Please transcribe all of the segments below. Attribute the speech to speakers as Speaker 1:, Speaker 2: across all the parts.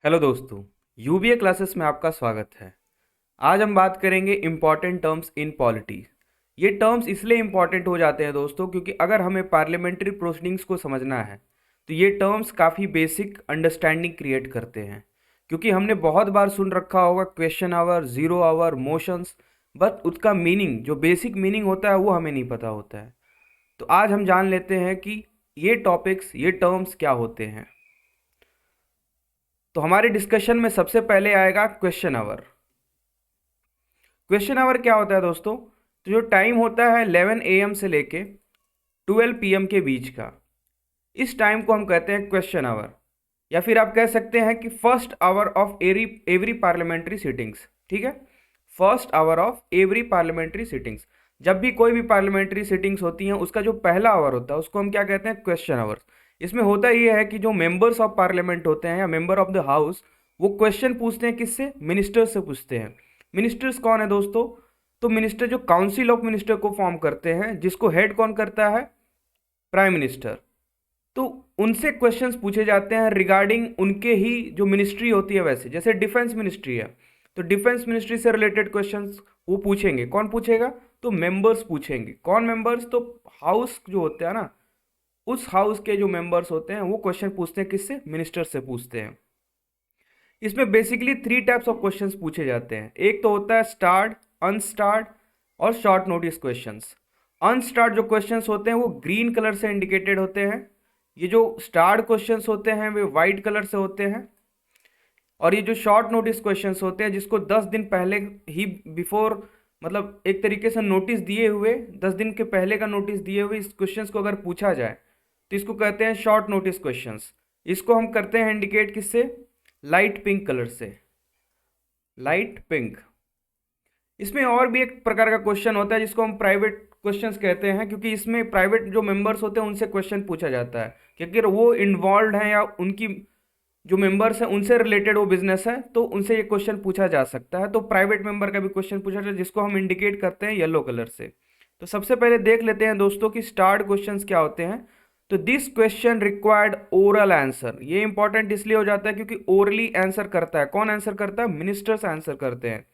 Speaker 1: Hello दोस्तों, यूबीए classes में आपका स्वागत है। आज हम बात करेंगे इम्पॉर्टेंट टर्म्स इन पॉलिटी। ये टर्म्स इसलिए इम्पॉर्टेंट हो जाते हैं दोस्तों क्योंकि अगर हमें पार्लियामेंट्री प्रोसीडिंग्स को समझना है तो ये टर्म्स काफ़ी बेसिक अंडरस्टैंडिंग क्रिएट करते हैं। क्योंकि हमने बहुत बार सुन रखा होगा question hour, zero hour, motions, but उसका मीनिंग जो बेसिक मीनिंग होता है वो हमें नहीं पता होता है। तो आज हम जान लेते हैं कि ये टॉपिक्स, ये टर्म्स क्या होते हैं। तो हमारे डिस्कशन में सबसे पहले आएगा क्वेश्चन आवर। क्वेश्चन आवर क्या होता है दोस्तों? तो जो टाइम होता है 11 AM से लेके 12 PM के बीच का, इस टाइम को हम कहते हैं क्वेश्चन आवर। या फिर आप कह सकते हैं कि first hour of every parliamentary sittings. ठीक है, first hour of every parliamentary sittings. जब भी कोई भी पार्लियामेंट्री सिटिंग्स होती हैं उसका जो पहला आवर होता है उसको हम क्या कहते हैं? Question hour. इसमें होता ये है कि जो मेंबर्स ऑफ पार्लियामेंट होते हैं या मेंबर ऑफ द हाउस, वो क्वेश्चन पूछते हैं। किससे? मिनिस्टर से पूछते हैं। मिनिस्टर्स कौन है दोस्तों? तो मिनिस्टर जो काउंसिल ऑफ मिनिस्टर को फॉर्म करते हैं, जिसको हेड कौन करता है? Prime minister. तो उनसे क्वेश्चंस पूछे जाते हैं रिगार्डिंग उनके ही जो मिनिस्ट्री होती है। वैसे जैसे डिफेंस मिनिस्ट्री है तो डिफेंस मिनिस्ट्री से रिलेटेड क्वेश्चंस वो पूछेंगे। कौन पूछेगा? तो मेंबर्स पूछेंगे। कौन मेंबर्स? तो हाउस जो होता है ना, उस हाउस के जो मेंबर्स होते हैं वो क्वेश्चन पूछते हैं। किससे? मिनिस्टर से पूछते हैं। इसमें बेसिकली 3 टाइप्स ऑफ क्वेश्चंस पूछे जाते हैं। एक तो होता है स्टार्ड, अनस्टार्ड और शॉर्ट नोटिस क्वेश्चंस। अनस्टार्ड जो क्वेश्चंस होते हैं वो ग्रीन कलर से इंडिकेटेड होते हैं। ये जो स्टार्ड क्वेश्चंस होते हैं वे वाइट कलर से होते हैं। और ये जो शॉर्ट नोटिस क्वेश्चंस होते हैं जिसको 10 दिन पहले ही बिफोर, मतलब एक तरीके से नोटिस दिए हुए, 10 दिन के पहले का नोटिस दिए हुए इस क्वेश्चंस को अगर पूछा जाए तो इसको कहते हैं शॉर्ट नोटिस क्वेश्चंस। इसको हम करते हैं इंडिकेट किससे? लाइट पिंक कलर से, लाइट पिंक। इसमें और भी एक प्रकार का क्वेश्चन होता है जिसको हम प्राइवेट क्वेश्चंस कहते हैं, क्योंकि इसमें प्राइवेट जो मेंबर्स होते हैं उनसे क्वेश्चन पूछा जाता है कि अगर वो इन्वॉल्व हैं या उनकी जो मेंबर्स हैं उनसे रिलेटेड वो बिजनेस है तो उनसे ये क्वेश्चन पूछा जा सकता है। तो प्राइवेट मेंबर का भी क्वेश्चन पूछा जाता है जिसको हम इंडिकेट करते हैं येलो कलर से। तो सबसे पहले देख लेते हैं दोस्तों कि स्टार्ट क्वेश्चंस क्या होते हैं। तो this question required oral answer. ये इंपॉर्टेंट इसलिए हो जाता है क्योंकि ओरली आंसर करता है। कौन आंसर करता है? मिनिस्टर्स आंसर करते हैं।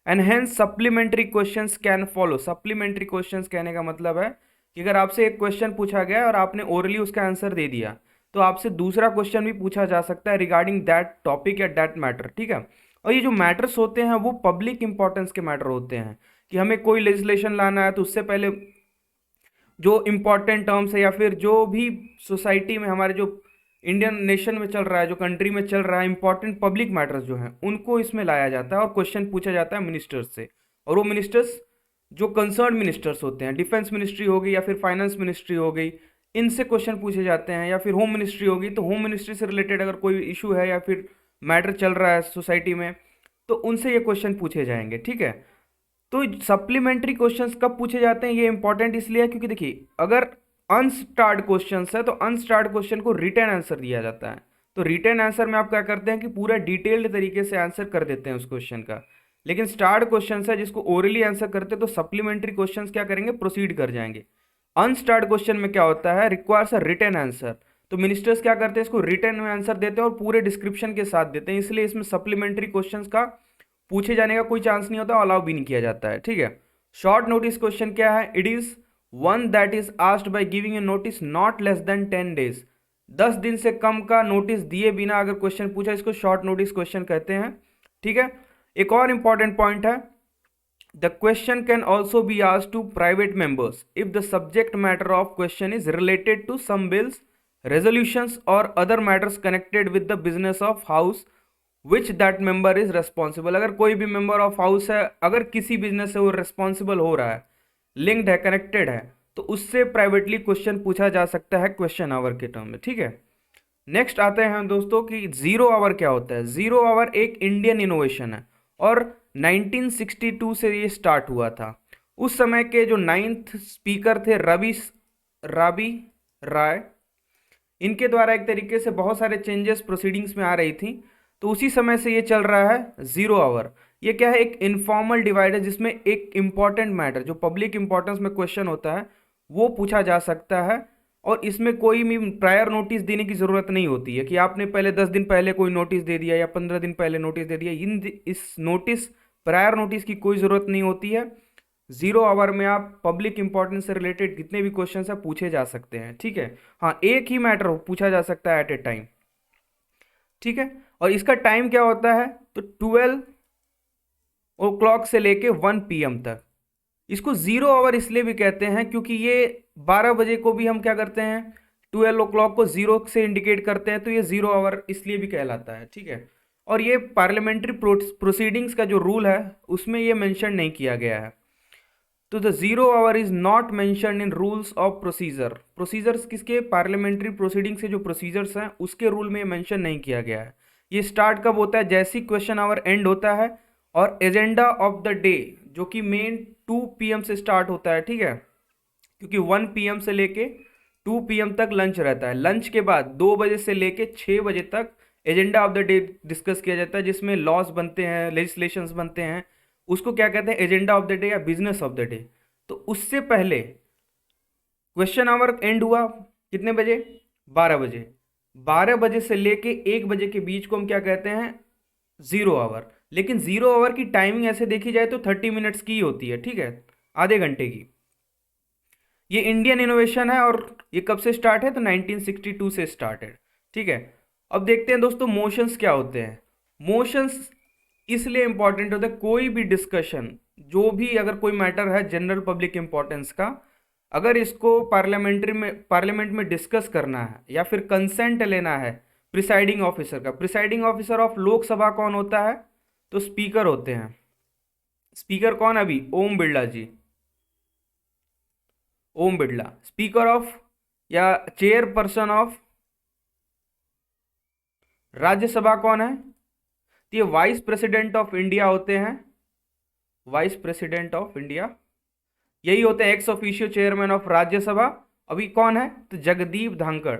Speaker 1: And hence supplementary questions can follow. Supplementary questions कहने का मतलब है कि अगर आपसे एक क्वेश्चन पूछा गया है और आपने ओरली उसका आंसर दे दिया तो आपसे दूसरा क्वेश्चन भी पूछा जा सकता है रिगार्डिंग दैट टॉपिक या दैट मैटर। ठीक है, और ये जो मैटर्स होते हैं वो पब्लिक इंपॉर्टेंस के मैटर होते हैं कि हमें कोई लेजिस्लेशन लाना है तो उससे पहले जो इम्पोर्टेंट टर्म्स है या फिर जो भी सोसाइटी में हमारे जो इंडियन नेशन में चल रहा है, जो कंट्री में चल रहा है, इंपॉर्टेंट पब्लिक मैटर्स जो हैं उनको इसमें लाया जाता है और क्वेश्चन पूछा जाता है मिनिस्टर्स से। और वो मिनिस्टर्स जो कंसर्न मिनिस्टर्स होते हैं, डिफेंस मिनिस्ट्री हो गई या फिर फाइनेंस मिनिस्ट्री हो गई, इनसे क्वेश्चन पूछे जाते हैं। या फिर होम मिनिस्ट्री होगी तो होम मिनिस्ट्री से रिलेटेड अगर कोई इशू है या फिर मैटर चल रहा है सोसाइटी में तो उनसे ये क्वेश्चन पूछे जाएंगे। ठीक है, तो सप्लीमेंट्री क्वेश्चंस कब पूछे जाते हैं ये इंपॉर्टेंट इसलिए है क्योंकि देखिए अगर अनस्टार्ड क्वेश्चंस है तो अनस्टार्ड क्वेश्चन को रिटर्न आंसर दिया जाता है। तो रिटर्न आंसर में आप क्या करते हैं कि पूरा डिटेल्ड तरीके से आंसर कर देते हैं उस क्वेश्चन का। लेकिन स्टार्ड क्वेश्चन है जिसको ओरली आंसर करते हैं तो सप्लीमेंट्री क्वेश्चंस क्या करेंगे? प्रोसीड कर जाएंगे। अनस्टार्ड क्वेश्चन में क्या होता है? Requires a return answer. तो मिनिस्टर्स क्या करते हैं? इसको रिटर्न में आंसर देते हैं और पूरे डिस्क्रिप्शन के साथ देते हैं, इसलिए इसमें सप्लीमेंट्री क्वेश्चंस का पूछे जाने का कोई चांस नहीं होता, अलाउ भी नहीं किया जाता है। ठीक है, शॉर्ट नोटिस क्वेश्चन क्या है? It is one that is asked by giving a notice not less than 10 days. 10 दिन से कम का नोटिस दिए बिना अगर क्वेश्चन पूछा इसको शॉर्ट नोटिस क्वेश्चन कहते हैं। ठीक है, एक और इंपॉर्टेंट पॉइंट है, the question can also be asked to private members if the subject matter of question is related to some bills, resolutions और other matters connected with the business of house which that member is responsible. अगर कोई भी member of house है, अगर किसी business से वो responsible हो रहा है, लिंक्ड है, कनेक्टेड है, तो उससे प्राइवेटली क्वेश्चन पूछा जा सकता है क्वेश्चन आवर के टर्म में। ठीक है, नेक्स्ट आते हैं दोस्तों कि जीरो आवर क्या होता है। जीरो आवर एक इंडियन इनोवेशन है और 1962 से ये स्टार्ट हुआ था। उस समय के जो 9th स्पीकर थे राबी राय, इनके द्वारा एक तरीके से बहुत सारे चेंजेस प्रोसीडिंग्स में आ रही थी। तो उसी समय से ये चल रहा है जीरो आवर। ये क्या है? एक इनफॉर्मल डिवाइड है जिसमें एक इंपॉर्टेंट मैटर जो पब्लिक इंपॉर्टेंस में क्वेश्चन होता है वो पूछा जा सकता है और इसमें कोई भी प्रायर नोटिस देने की ज़रूरत नहीं होती है कि आपने पहले 10 दिन पहले कोई नोटिस दे दिया या 15 दिन पहले नोटिस दे दिया। इस नोटिस प्रायर नोटिस की कोई ज़रूरत नहीं होती है। 0 आवर में आप पब्लिक इंपॉर्टेंस से रिलेटेड जितने भी क्वेश्चन है पूछे जा सकते हैं, ठीक है। हाँ, एक ही मैटर पूछा जा सकता है एट ए टाइम, ठीक है। और इसका टाइम क्या होता है, तो 12 o'clock से लेके 1 PM तक। इसको 0 आवर इसलिए भी कहते हैं क्योंकि ये 12 बजे को भी हम क्या करते हैं, 12 o'clock को 0 से इंडिकेट करते हैं, तो ये 0 आवर इसलिए भी कहलाता है, ठीक है। और ये पार्लियामेंट्री प्रोसीडिंग्स का जो रूल है उसमें ये मेंशन नहीं किया गया है। तो the 0 our is not mention in rules of procedure. Procedures किसके, पार्लियामेंट्री प्रोसीडिंग से जो प्रोसीजर्स हैं उसके रूल में ये मेंशन नहीं किया गया है। ये स्टार्ट कब होता है, जैसी क्वेश्चन आवर एंड होता है और एजेंडा ऑफ द डे जो कि मेन 2 PM से स्टार्ट होता है, ठीक है। क्योंकि 1 PM से लेके 2 PM तक लंच रहता है। लंच के बाद 2 बजे से लेके 6 बजे तक agenda of the day discuss किया जाता है, जिसमें लॉज बनते हैं, लेजिस्लेशंस बनते हैं। उसको क्या कहते हैं, एजेंडा ऑफ द डे या बिजनेस ऑफ द डे। तो उससे पहले क्वेश्चन आवर एंड हुआ कितने बजे, 12 बजे। 12 बजे से लेके 1 बजे के बीच को हम क्या कहते हैं, 0 आवर। लेकिन 0 आवर की टाइमिंग ऐसे देखी जाए तो 30 मिनट्स की होती है, ठीक है, आधे घंटे की। ये इंडियन इनोवेशन है और ये कब से स्टार्ट है, तो 1962 से स्टार्टेड, ठीक है। अब देखते हैं दोस्तों मोशंस क्या होते हैं। मोशंस इसलिए इंपॉर्टेंट होता है, कोई भी डिस्कशन, जो भी अगर कोई मैटर है जनरल पब्लिक इंपॉर्टेंस का, अगर इसको पार्लियामेंट में डिस्कस करना है या फिर कंसेंट लेना है प्रिसाइडिंग ऑफिसर का। प्रिसाइडिंग ऑफिसर ऑफ लोकसभा कौन होता है, तो स्पीकर होते हैं। स्पीकर कौन, अभी ओम बिरला जी, ओम बिरला। स्पीकर ऑफ या चेयरपर्सन ऑफ राज्यसभा कौन है, तो ये वाइस प्रेसिडेंट ऑफ इंडिया होते हैं। वाइस प्रेसिडेंट ऑफ इंडिया यही होते हैं, ex officio chairman of Rajya Sabha. अभी कौन है, तो जगदीप धनखड़।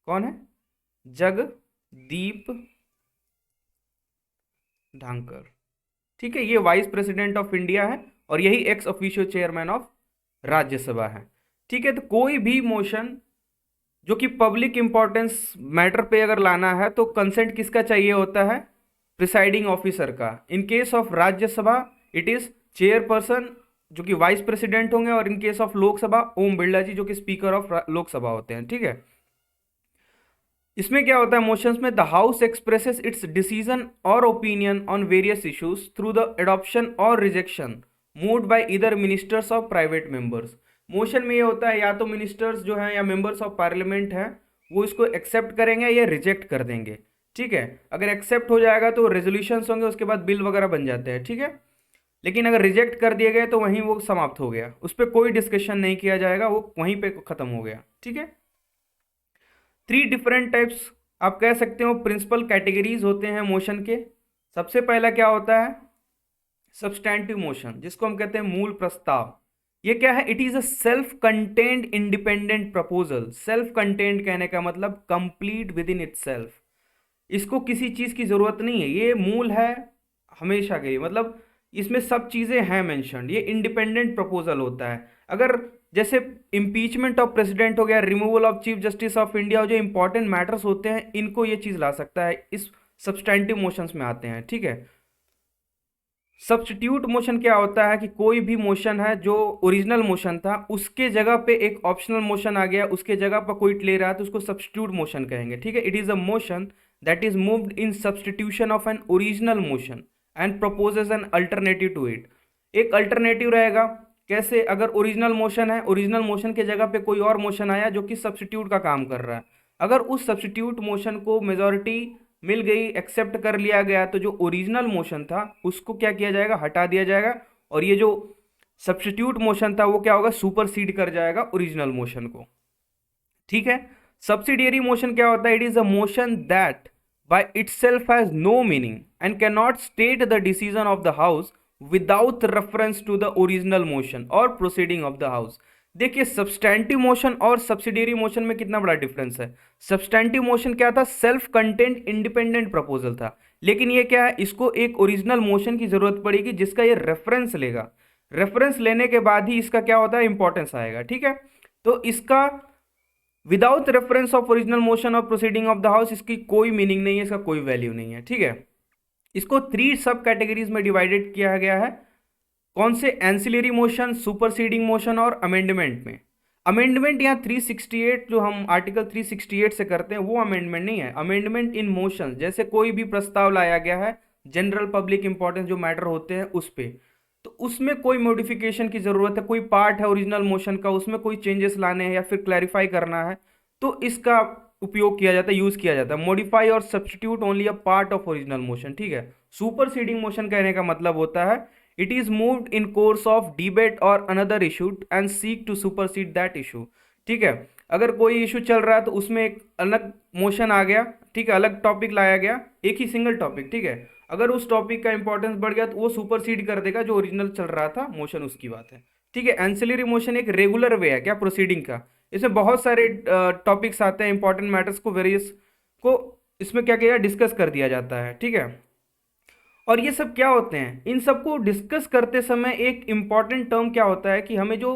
Speaker 1: कौन है, जगदीप धनखड़, ठीक है। ये वाइस प्रेसिडेंट ऑफ इंडिया है और यही ex officio chairman of Rajya Sabha है, ठीक है। तो कोई भी मोशन जो कि पब्लिक इंपॉर्टेंस मैटर पे अगर लाना है तो कंसेंट किसका चाहिए होता है, प्रिसाइडिंग ऑफिसर का। In case of Rajya Sabha it is chairperson जो कि वाइस प्रेसिडेंट होंगे, और in case of Lok Sabha Om Birla जी जो कि स्पीकर ऑफ लोकसभा होते हैं, ठीक है। इसमें क्या होता है मोशंस में, the house expresses its decision और opinion on various issues through the adoption और rejection moved by either ministers और प्राइवेट मेंबर्स। मोशन में ये होता है या तो मिनिस्टर्स जो हैं या मेंबर्स ऑफ पार्लियामेंट हैं वो इसको एक्सेप्ट करेंगे या रिजेक्ट कर देंगे, ठीक है। अगर एक्सेप्ट हो जाएगा तो रेजोल्यूशंस होंगे, उसके बाद बिल वगैरह बन जाते हैं, ठीक है। लेकिन अगर रिजेक्ट कर दिए गए तो वहीं वो समाप्त हो गया, उस पर कोई डिस्कशन नहीं किया जाएगा, वो वहीं पे खत्म हो गया, ठीक है। 3 डिफरेंट टाइप्स आप कह सकते हो प्रिंसिपल कैटेगरीज होते हैं मोशन के। सबसे पहला क्या होता है, सब्सटैंटिव मोशन, जिसको हम कहते हैं मूल प्रस्ताव। ये क्या है, it is a self contained independent proposal. Self contained कहने का मतलब कंप्लीट विद इन इटसेल्फ, इसको किसी चीज की जरूरत नहीं है, ये मूल है हमेशा के लिए, मतलब इसमें सब चीजें हैं मेंशन्ड। ये इंडिपेंडेंट प्रपोजल होता है। अगर जैसे इम्पीचमेंट ऑफ प्रेसिडेंट हो गया, removal of chief justice of India, जो इंपॉर्टेंट मैटर्स होते हैं इनको ये चीज ला सकता है, इस सब्सटैंटिव मोशंस में आते हैं, ठीक है। सब्स्टिट्यूट मोशन क्या होता है कि कोई भी मोशन है जो ओरिजिनल मोशन था उसके जगह पे एक ऑप्शनल मोशन आ गया, उसके जगह पर कोई ले रहा है तो उसको सब्स्टिट्यूट मोशन कहेंगे, ठीक है। It is a motion that is moved in substitution of an original motion and proposes an alternative to it. एक अल्टरनेटिव रहेगा, कैसे, अगर ओरिजिनल मोशन है, ओरिजिनल मोशन के जगह पे कोई और मोशन आया जो कि सब्स्टिट्यूट का काम कर रहा है, अगर उस सब्स्टिट्यूट मोशन को मेजॉरिटी मिल गई, एक्सेप्ट कर लिया गया, तो जो ओरिजिनल मोशन था उसको क्या किया जाएगा, हटा दिया जाएगा, और ये जो सब्स्टिट्यूट मोशन था वो क्या होगा, सुपरसीड कर जाएगा ओरिजिनल मोशन को, ठीक है। सब्सिडियरी मोशन क्या होता है, it is a motion that by itself has no meaning and cannot state the decision of the house without reference to the original motion or proceeding of the house। देखिए substantive motion और subsidiary motion में कितना बड़ा difference है। Substantive motion क्या था, self content independent proposal था, लेकिन ये क्या है, इसको एक ओरिजिनल मोशन की जरूरत पड़ेगी जिसका ये रेफरेंस लेगा, रेफरेंस लेने के बाद ही इसका क्या होता है, इंपॉर्टेंस आएगा, ठीक है। तो इसका without reference of original motion और प्रोसीडिंग ऑफ द हाउस इसकी कोई मीनिंग नहीं है, इसका कोई वैल्यू नहीं है, ठीक है। इसको 3 सब कैटेगरीज में डिवाइडेड किया गया है। कौन से? एंसिलरी मोशन, सुपरसीडिंग मोशन और अमेंडमेंट में। अमेंडमेंट यहाँ 368 जो हम आर्टिकल 368 से करते हैं वो अमेंडमेंट नहीं है। अमेंडमेंट इन मोशन, जैसे कोई भी प्रस्ताव लाया गया है जनरल पब्लिक इंपॉर्टेंस जो मैटर होते हैं उस पे, तो उसमें कोई मॉडिफिकेशन की जरूरत है, कोई पार्ट है ओरिजिनल मोशन का उसमें कोई चेंजेस लाने हैं या फिर क्लैरिफाई करना है, तो इसका उपयोग किया जाता है, यूज किया जाता है। मॉडिफाई और substitute only a part of original motion, ठीक है। सुपरसीडिंग मोशन कहने का मतलब होता है it is moved in course of debate और another issue and seek to supersede that issue, ठीक है। अगर कोई इशू चल रहा है तो उसमें एक अलग मोशन आ गया, ठीक है, अलग टॉपिक लाया गया, एक ही सिंगल टॉपिक, ठीक है। अगर उस टॉपिक का इंपॉर्टेंस बढ़ गया तो वो सुपरसीड कर देगा जो ओरिजिनल चल रहा था मोशन, उसकी बात है, ठीक है। एंसिलरी मोशन एक रेगुलर वे है क्या प्रोसीडिंग का, इसमें बहुत सारे टॉपिक्स आते हैं, इंपॉर्टेंट मैटर्स को वेरियस को इसमें क्या किया डिस्कस कर दिया जाता है, ठीक है। और ये सब क्या होते हैं, इन सबको डिस्कस करते समय एक इंपॉर्टेंट टर्म क्या होता है कि हमें जो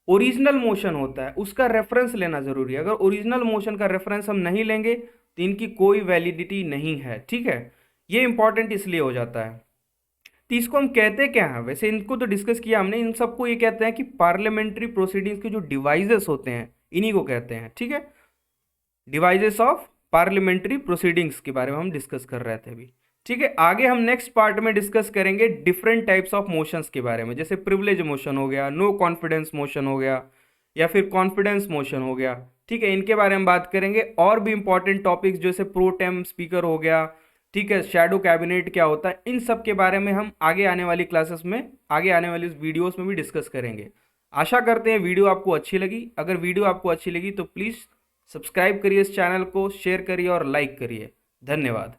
Speaker 1: ओरिजिनल मोशन होता है उसका रेफरेंस लेना जरूरी है। अगर ओरिजिनल मोशन का रेफरेंस हम नहीं लेंगे तो इनकी कोई वैलिडिटी नहीं है, ठीक है। ये इंपॉर्टेंट इसलिए हो जाता है। तो इसको हम कहते क्या हैं, वैसे इनको तो डिस्कस किया हमने, इन सबको ये कहते हैं कि पार्लियामेंट्री प्रोसीडिंग्स के जो डिवाइसेस होते हैं इन्हीं को कहते हैं, ठीक है। डिवाइसेस ऑफ पार्लियामेंट्री प्रोसीडिंग्स के बारे में हम डिस्कस कर रहे थे अभी, ठीक है। आगे हम नेक्स्ट पार्ट में डिस्कस करेंगे डिफरेंट टाइप्स ऑफ मोशंस के बारे में, जैसे प्रिविलेज मोशन हो गया, नो कॉन्फिडेंस मोशन हो गया, या फिर कॉन्फिडेंस मोशन हो गया, ठीक है। इनके बारे में बात करेंगे। और भी इंपॉर्टेंट टॉपिक्स जैसे प्रो टेम स्पीकर हो गया, ठीक है, शैडो कैबिनेट क्या होता है, इन सब के बारे में हम आगे आने वाली क्लासेस में, आगे आने वाली वीडियोस में भी डिस्कस करेंगे। आशा करते हैं वीडियो आपको अच्छी लगी। अगर वीडियो आपको अच्छी लगी तो प्लीज़ सब्सक्राइब करिए इस चैनल को, शेयर करिए और लाइक करिए। धन्यवाद।